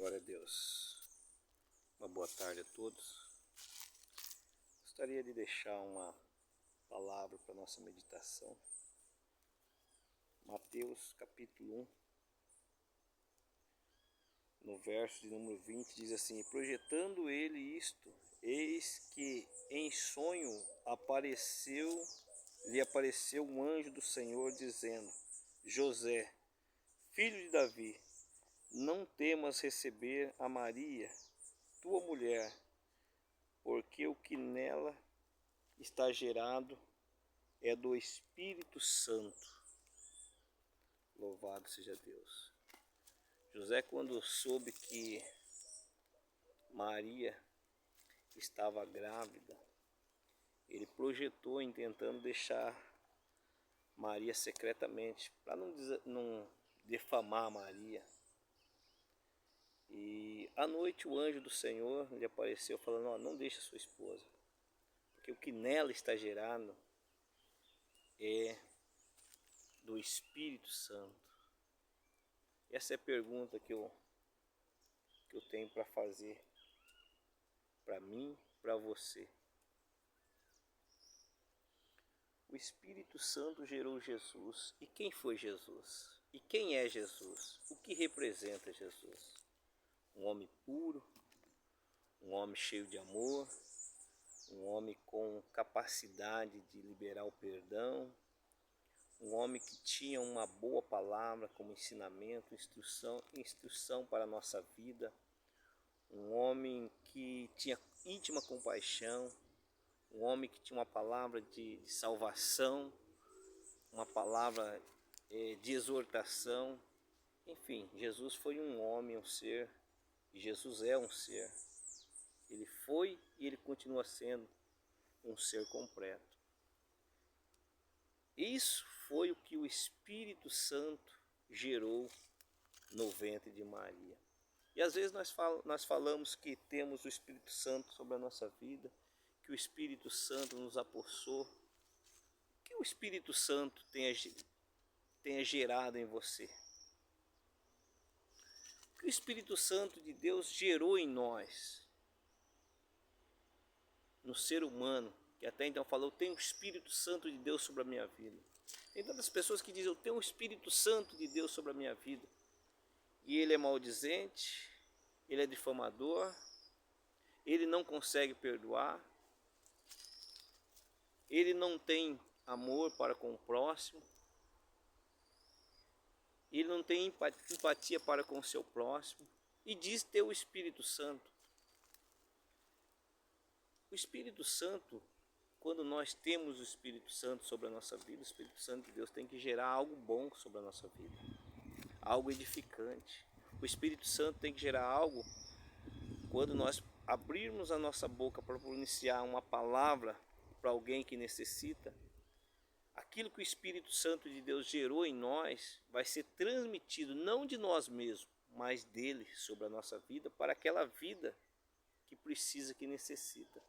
Glória a Deus. Uma boa tarde a todos. Gostaria de deixar uma palavra para nossa meditação. Mateus capítulo 1, no verso de número 20, diz assim: projetando ele isto, eis que em sonho lhe apareceu um anjo do Senhor, dizendo: José, filho de Davi, não temas receber a Maria, tua mulher, porque o que nela está gerado é do Espírito Santo. Louvado seja Deus. José, quando soube que Maria estava grávida, ele projetou em tentando deixar Maria secretamente, para não defamar Maria. E à noite o anjo do Senhor lhe apareceu falando: não deixe sua esposa, porque o que nela está gerado é do Espírito Santo. Essa é a pergunta que eu tenho para fazer para mim, para você. O Espírito Santo gerou Jesus. E quem foi Jesus? E quem é Jesus? O que representa Jesus? Um homem puro, um homem cheio de amor, um homem com capacidade de liberar o perdão, um homem que tinha uma boa palavra como ensinamento, instrução para a nossa vida, um homem que tinha íntima compaixão, um homem que tinha uma palavra de salvação, uma palavra de exortação. Enfim, Jesus foi um homem, um ser, e Jesus é um ser. Ele foi e ele continua sendo um ser completo. Isso foi o que o Espírito Santo gerou no ventre de Maria. E às vezes nós falamos que temos o Espírito Santo sobre a nossa vida, que o Espírito Santo nos apossou. O que o Espírito Santo tenha gerado em você? O que o Espírito Santo de Deus gerou em nós? No ser humano, que até então falou: eu tenho o Espírito Santo de Deus sobre a minha vida. Tem tantas pessoas que dizem: eu tenho o Espírito Santo de Deus sobre a minha vida. E ele é maldizente, ele é difamador, ele não consegue perdoar, ele não tem amor para com o próximo, ele não tem empatia para com o seu próximo, e diz ter o Espírito Santo. O Espírito Santo, quando nós temos o Espírito Santo sobre a nossa vida, o Espírito Santo de Deus tem que gerar algo bom sobre a nossa vida, algo edificante. O Espírito Santo tem que gerar algo quando nós abrirmos a nossa boca para pronunciar uma palavra para alguém que necessita. Aquilo que o Espírito Santo de Deus gerou em nós vai ser transmitido não de nós mesmos, mas dele sobre a nossa vida, para aquela vida que precisa, que necessita.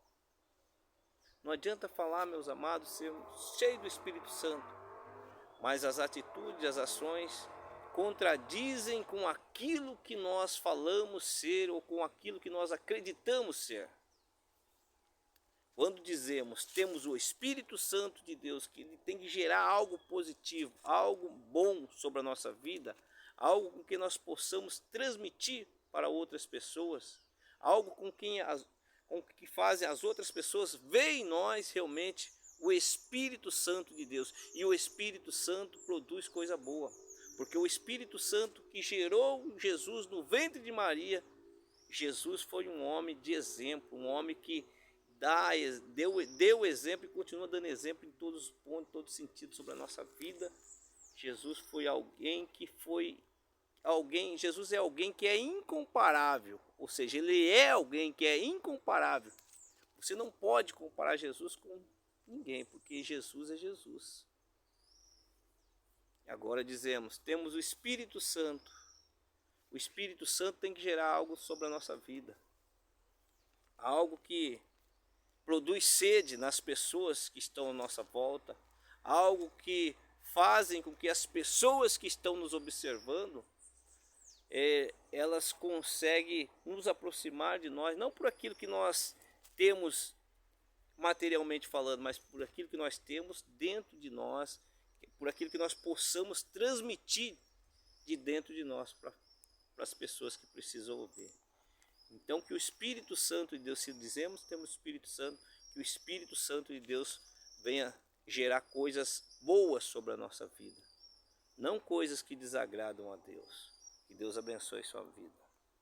Não adianta falar, meus amados, sermos cheios do Espírito Santo, mas as atitudes, as ações contradizem com aquilo que nós falamos ser ou com aquilo que nós acreditamos ser. Quando dizemos temos o Espírito Santo de Deus, que ele tem que gerar algo positivo, algo bom sobre a nossa vida, algo com que nós possamos transmitir para outras pessoas, algo com que fazem as outras pessoas ver em nós realmente o Espírito Santo de Deus. E o Espírito Santo produz coisa boa, porque o Espírito Santo que gerou Jesus no ventre de Maria, Jesus foi um homem de exemplo, um homem que deu exemplo e continua dando exemplo em todos os pontos, em todo sentido sobre a nossa vida. Jesus é alguém que é incomparável, ou seja, ele é alguém que é incomparável. Você não pode comparar Jesus com ninguém, porque Jesus é Jesus. Agora dizemos, temos o Espírito Santo. O Espírito Santo tem que gerar algo sobre a nossa vida, algo que produz sede nas pessoas que estão à nossa volta, algo que fazem com que as pessoas que estão nos observando elas conseguem nos aproximar de nós, não por aquilo que nós temos materialmente falando, mas por aquilo que nós temos dentro de nós, por aquilo que nós possamos transmitir de dentro de nós para as pessoas que precisam ouvir. Então, que o Espírito Santo de Deus, se dizemos que temos o Espírito Santo, que o Espírito Santo de Deus venha gerar coisas boas sobre a nossa vida, não coisas que desagradam a Deus. Que Deus abençoe sua vida.